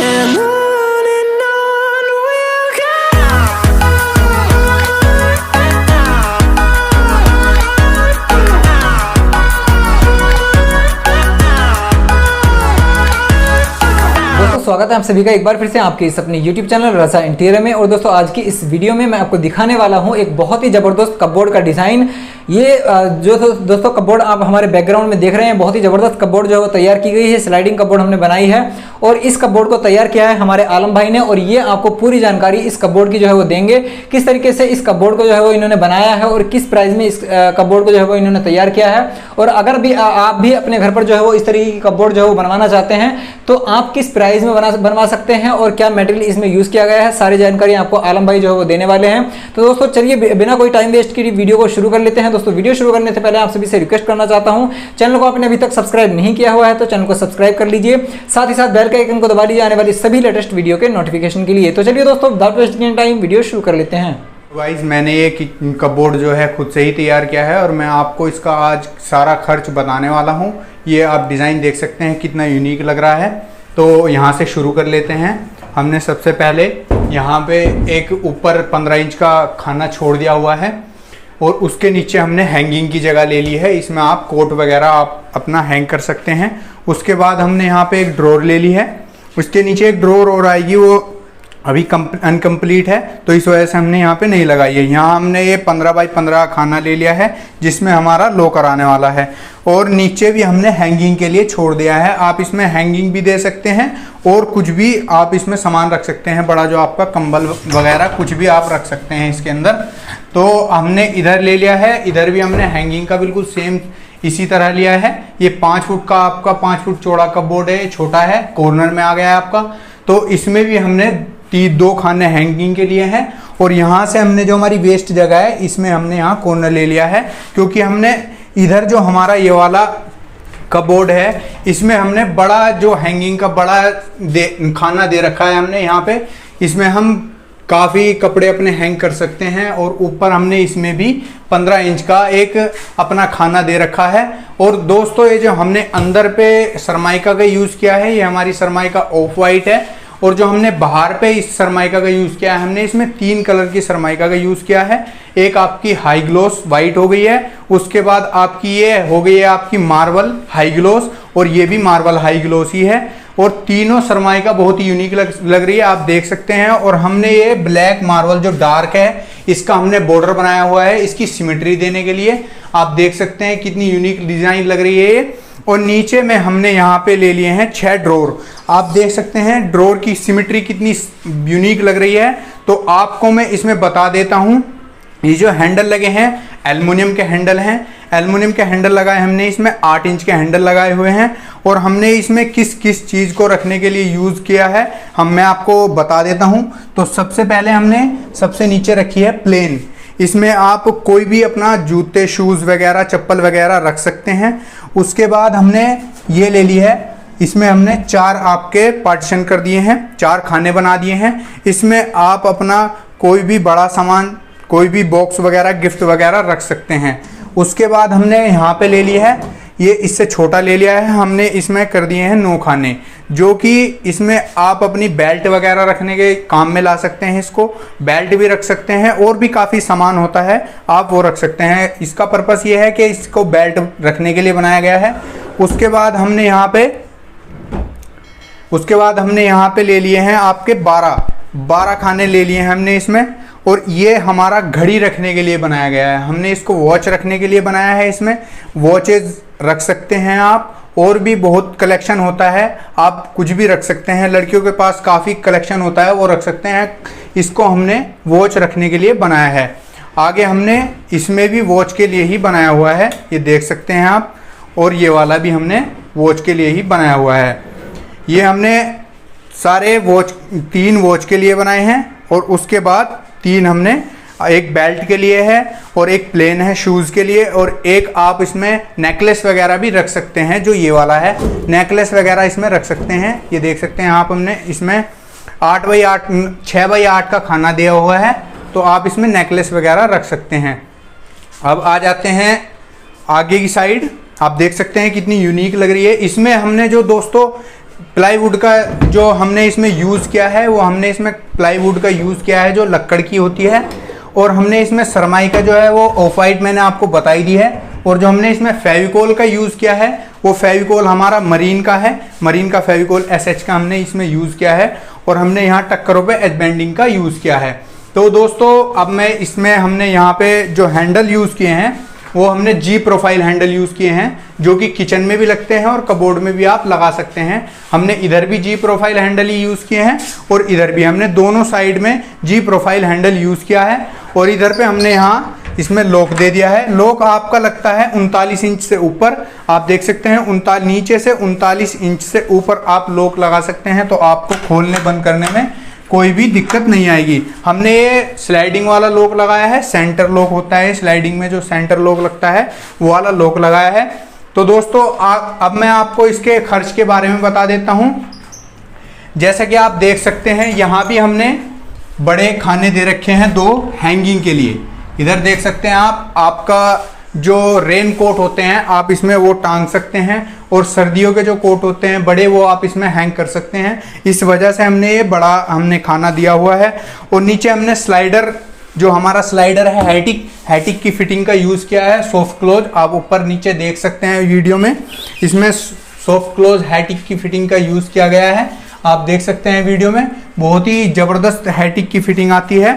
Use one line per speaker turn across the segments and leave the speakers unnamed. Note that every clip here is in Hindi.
and on we'll go.
दोस्तों स्वागत है आप सभी का एक बार फिर से आपके इस अपने YouTube चैनल रजा इंटीरियर में। और दोस्तों आज की इस वीडियो में मैं आपको दिखाने वाला हूं एक बहुत ही ज़बरदस्त कपबोर्ड का डिज़ाइन। ये जो दोस्तों कपबोर्ड आप हमारे बैकग्राउंड में देख रहे हैं, बहुत ही ज़बरदस्त कपबोर्ड जो है वो तैयार की गई है। स्लाइडिंग कपबोर्ड हमने बनाई है और इस कपबोर्ड को तैयार किया है हमारे आलम भाई ने। और ये आपको पूरी जानकारी इस कपबोर्ड की जो है वो देंगे, किस तरीके से इस कपबोर्ड को जो है वो इन्होंने बनाया है और किस प्राइस में इस कपबोर्ड को जो है वो इन्होंने तैयार किया है। और अगर भी आप भी अपने घर पर जो है वो इस तरीके की कपबोर्ड जो है वो बनवाना चाहते हैं तो आप किस प्राइस में बनवा सकते हैं और क्या मटेरियल इसमें यूज किया गया है, सारी जानकारी आपको आलम भाई जो है वो देने वाले हैं। तो दोस्तों चलिए बिना कोई टाइम वेस्ट की वीडियो को शुरू कर लेते हैं। दोस्तों वीडियो शुरू करने से पहले आप सभी से रिक्वेस्ट करना चाहता हूं, चैनल को आपने अभी तक सब्सक्राइब नहीं किया हुआ है तो चैनल को सब्सक्राइब कर लीजिए, साथ ही साथ बेल के आइकन को दबा लीजिए आने वाली सभी लेटेस्ट वीडियो के नोटिफिकेशन के लिए। तो चलिए दोस्तों विदाउट वेस्टिंग टाइम वीडियो शुरू कर लेते हैं।
गाइस मैंने ये कपबोर्ड जो है खुद से ही तैयार किया है और मैं आपको इसका आज सारा खर्च बताने वाला हूँ। ये आप डिज़ाइन देख सकते हैं कितना यूनिक लग रहा है। तो यहाँ से शुरू कर लेते हैं। हमने सबसे पहले यहाँ पे एक ऊपर 15 इंच का खाना छोड़ दिया हुआ है और उसके नीचे हमने हैंगिंग की जगह ले ली है। इसमें आप कोट वगैरह आप अपना हैंग कर सकते हैं। उसके बाद हमने यहाँ पे एक ड्रॉर ले ली है, उसके नीचे एक ड्रॉर और आएगी, वो अभी अनकम्प्लीट है तो इस वजह से हमने यहाँ पे नहीं लगाई है। यहाँ हमने ये 15 बाई 15 खाना ले लिया है जिसमें हमारा लॉकर आने वाला है। और नीचे भी हमने हैंगिंग के लिए छोड़ दिया है। आप इसमें हैंगिंग भी दे सकते हैं और कुछ भी आप इसमें सामान रख सकते हैं, बड़ा जो आपका कंबल वगैरह कुछ भी आप रख सकते हैं इसके अंदर। तो हमने इधर ले लिया है, इधर भी हमने हैंगिंग का बिल्कुल सेम इसी तरह लिया है। ये 5 फुट का आपका 5 फुट चौड़ा कपबोर्ड है, छोटा है, कॉर्नर में आ गया है आपका। तो इसमें भी हमने 2 खाने हैंगिंग के लिए हैं और यहाँ से हमने जो हमारी वेस्ट जगह है इसमें हमने यहाँ कॉर्नर ले लिया है, क्योंकि हमने इधर जो हमारा ये वाला कपबोर्ड है इसमें हमने बड़ा जो हैंगिंग का बड़ा खाना दे रखा है हमने यहाँ पे। इसमें हम काफ़ी कपड़े अपने हैंग कर सकते हैं और ऊपर हमने इसमें भी 15 इंच का एक अपना खाना दे रखा है। और दोस्तों ये जो हमने अंदर पे सरमाइका का यूज़ किया है, ये हमारी सरमाइका ऑफ वाइट है। और जो हमने बाहर पे इस सरमाइका का यूज़ किया है, हमने इसमें 3 कलर की सरमाइका का यूज़ किया है। एक आपकी हाई ग्लोस वाइट हो गई है, उसके बाद आपकी ये हो गई है आपकी मार्बल हाई ग्लोस और ये भी मार्बल हाई ग्लोस ही है। और तीनों सरमाइका बहुत ही यूनिक लग रही है, आप देख सकते हैं। और हमने ये ब्लैक मार्बल जो डार्क है इसका हमने बॉर्डर बनाया हुआ है इसकी सिमेट्री देने के लिए। आप देख सकते हैं कितनी यूनिक डिज़ाइन लग रही है ये। और नीचे में हमने यहाँ पे ले लिए हैं 6 ड्रॉर। आप देख सकते हैं ड्रॉर की सिमेट्री कितनी यूनिक लग रही है। तो आपको मैं इसमें बता देता हूँ, ये जो हैंडल लगे हैं एल्युमिनियम के हैंडल हैं। एल्युमिनियम के हैंडल लगाए हमने, इसमें 8 इंच के हैंडल लगाए हुए हैं। और हमने इसमें किस किस चीज़ को रखने के लिए यूज़ किया है मैं आपको बता देता हूँ। तो सबसे पहले हमने सबसे नीचे रखी है प्लेन। इसमें आप कोई भी अपना जूते शूज़ वगैरह चप्पल वगैरह रख सकते हैं। उसके बाद हमने ये ले ली है, इसमें हमने 4 आपके पार्टीशन कर दिए हैं, 4 खाने बना दिए हैं। इसमें आप अपना कोई भी बड़ा सामान, कोई भी बॉक्स वगैरह गिफ्ट वगैरह रख सकते हैं। उसके बाद हमने यहाँ पे ले लिया है, ये इससे छोटा ले लिया है हमने, इसमें कर दिए हैं 9 खाने, जो कि इसमें आप अपनी बेल्ट वगैरह रखने के काम में ला सकते हैं। इसको बेल्ट भी रख सकते हैं और भी काफ़ी सामान होता है आप वो रख सकते हैं। इसका पर्पस ये है कि इसको बेल्ट रखने के लिए बनाया गया है। उसके बाद हमने यहाँ पे ले लिए हैं आपके 12 खाने ले लिए हैं हमने इसमें। और ये हमारा घड़ी रखने के लिए बनाया गया है, हमने इसको वॉच रखने के लिए बनाया है। इसमें वॉचेस रख सकते हैं आप, और भी बहुत कलेक्शन होता है, आप कुछ भी रख सकते हैं। लड़कियों के पास काफ़ी कलेक्शन होता है, वो रख सकते हैं। इसको हमने वॉच रखने के लिए बनाया है। आगे हमने इसमें भी वॉच के लिए ही बनाया हुआ है, ये देख सकते हैं आप। और ये वाला भी हमने वॉच के लिए ही बनाया हुआ है। ये हमने सारे 3 वॉच के लिए बनाए हैं। और उसके बाद 3 हमने, एक बेल्ट के लिए है और एक प्लेन है शूज़ के लिए, और एक आप इसमें नेकलेस वगैरह भी रख सकते हैं। जो ये वाला है नेकलेस वगैरह इसमें रख सकते हैं। ये देख सकते हैं आप, हमने इसमें 6 बाई 8 का खाना दिया हुआ है, तो आप इसमें नेकलेस वगैरह रख सकते हैं। अब आ जाते हैं आगे की साइड। आप देख सकते हैं कितनी यूनिक लग रही है। इसमें हमने जो दोस्तों प्लाईवुड का जो हमने इसमें यूज़ किया है, वो हमने इसमें प्लाईवुड का यूज़ किया है जो लक्कड़ की होती है। और हमने इसमें सरमाई का जो है वो ऑफ वाइट मैंने आपको बताई दी है। और जो हमने इसमें फेविकोल का यूज़ किया है वो फेविकोल हमारा मरीन का है, मरीन का फेविकोल SH का हमने इसमें यूज़ किया है। और हमने यहाँ टक्करों पे एज बेंडिंग का यूज़ किया है। तो दोस्तों अब मैं इसमें हमने यहाँ पे जो हैंडल यूज़ किए हैं वो हमने G प्रोफाइल हैंडल यूज़ किए हैं, जो कि किचन में भी लगते हैं और कबोर्ड में भी आप लगा सकते हैं। हमने इधर भी G प्रोफाइल हैंडल ही यूज़ किए हैं और इधर भी हमने दोनों साइड में G प्रोफाइल हैंडल यूज़ किया है। और इधर पे हमने यहाँ इसमें लॉक दे दिया है। लॉक आपका लगता है 39 इंच से ऊपर, आप देख सकते हैं नीचे से 39 इंच से ऊपर आप लॉक लगा सकते हैं, तो आपको खोलने बंद करने में कोई भी दिक्कत नहीं आएगी। हमने ये स्लाइडिंग वाला लॉक लगाया है, सेंटर लॉक होता है स्लाइडिंग में जो सेंटर लॉक लगता है वो वाला लॉक लगाया है। तो दोस्तों अब मैं आपको इसके खर्च के बारे में बता देता हूँ। जैसा कि आप देख सकते हैं यहाँ भी हमने बड़े खाने दे रखे हैं 2 हैंगिंग के लिए। इधर देख सकते हैं आप, आपका जो रेन कोट होते हैं आप इसमें वो टांग सकते हैं, और सर्दियों के जो कोट होते हैं बड़े वो आप इसमें हैंग कर सकते हैं। इस वजह से हमने ये बड़ा खाना दिया हुआ है। और नीचे हमने स्लाइडर, जो हमारा स्लाइडर है हैटिक की फिटिंग का यूज़ किया है। सॉफ्ट क्लोज आप ऊपर नीचे देख सकते हैं वीडियो में, इसमें सॉफ्ट क्लोज हैटिक की फिटिंग का यूज़ किया गया है। आप देख सकते हैं वीडियो में, बहुत ही ज़बरदस्त हैटिक की फिटिंग आती है।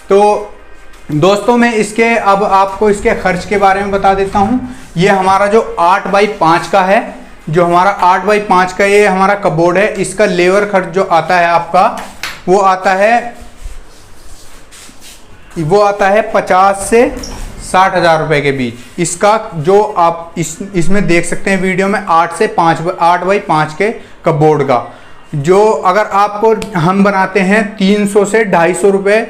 तो दोस्तों मैं इसके अब आपको इसके खर्च के बारे में बता देता हूँ। ये हमारा जो 8x5 का है, जो हमारा 8x5 का ये हमारा कबोर्ड है, इसका लेबर खर्च जो आता है आपका वो आता है 50 से 60 हज़ार रुपये के बीच। इसका जो आप इसमें देख सकते हैं वीडियो में 8x5 के कबोर्ड का, जो अगर आपको हम बनाते हैं 300 से 250 रुपये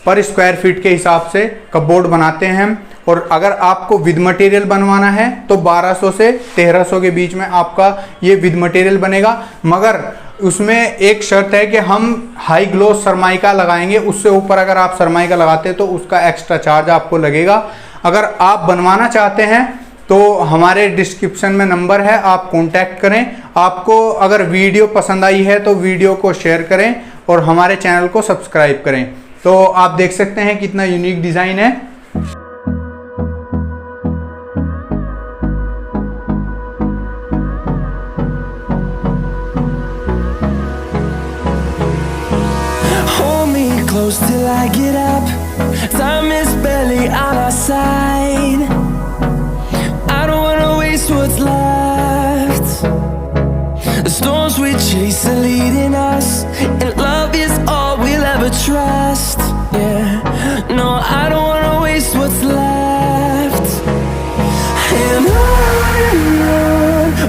पर स्क्वायर फीट के हिसाब से कबोर्ड बनाते हैं हम। और अगर आपको विद मटेरियल बनवाना है तो 1200 से 1300 के बीच में आपका ये विद मटेरियल बनेगा। मगर उसमें एक शर्त है कि हम हाई ग्लोस सरमाइका लगाएंगे, उससे ऊपर अगर आप सरमाइका लगाते हैं तो उसका एक्स्ट्रा चार्ज आपको लगेगा। अगर आप बनवाना चाहते हैं तो हमारे डिस्क्रिप्शन में नंबर है, आप कांटेक्ट करें। आपको अगर वीडियो पसंद आई है तो वीडियो को शेयर करें और हमारे चैनल को सब्सक्राइब करें। तो आप देख सकते हैं कितना यूनिक डिज़ाइन है।
Hold me close till I get up. Time is barely on our side. I don't wanna waste what's left. The storms we chase are leading us, and love is all we'll ever trust. Yeah, no, I don't wanna waste what's left. And on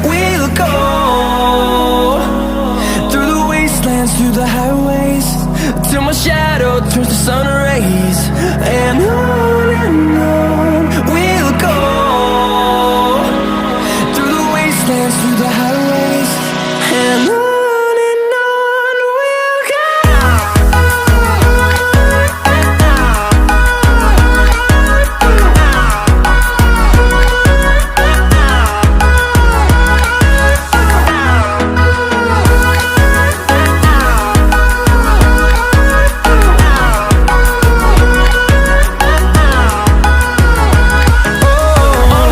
we'll go, through the wastelands, through the highways, till my shadow turns to sun rays. And on we'll go, through the wastelands, through the highways.